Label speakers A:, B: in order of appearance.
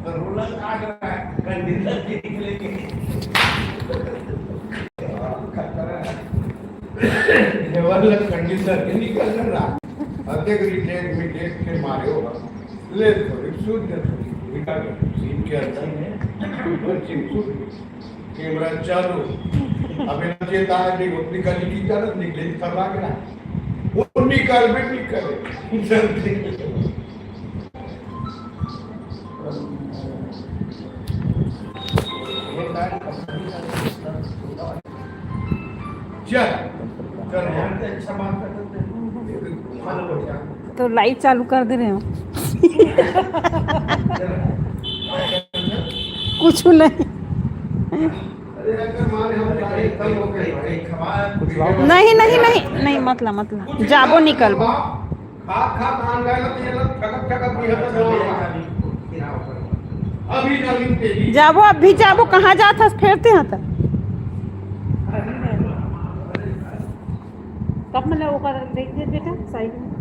A: roller काट रहा है कंडीशनर निकलेगी लेवल कंडीशनर निकल रहा अधिक रिटेक में देख के मारे होगा ले थोड़ी सूट दे निकाल सीन के अंदर में बच्चे सूट कैमरा चालू अबे चेता है नहीं अपनी कली की तरह निकले करवा के ना वो निकाल में निकले जल्दी चल कर अच्छा बात करते हैं
B: तो लाइट चालू कर दे रहे हो कुछ नहीं नहीं नहीं नहीं नहीं मतलब जाबो निकलबो जाबो अभी जाबो कहाँ जात हस फेरते हैं तब कब मैंने वो कर देख दिया बेटा साइड में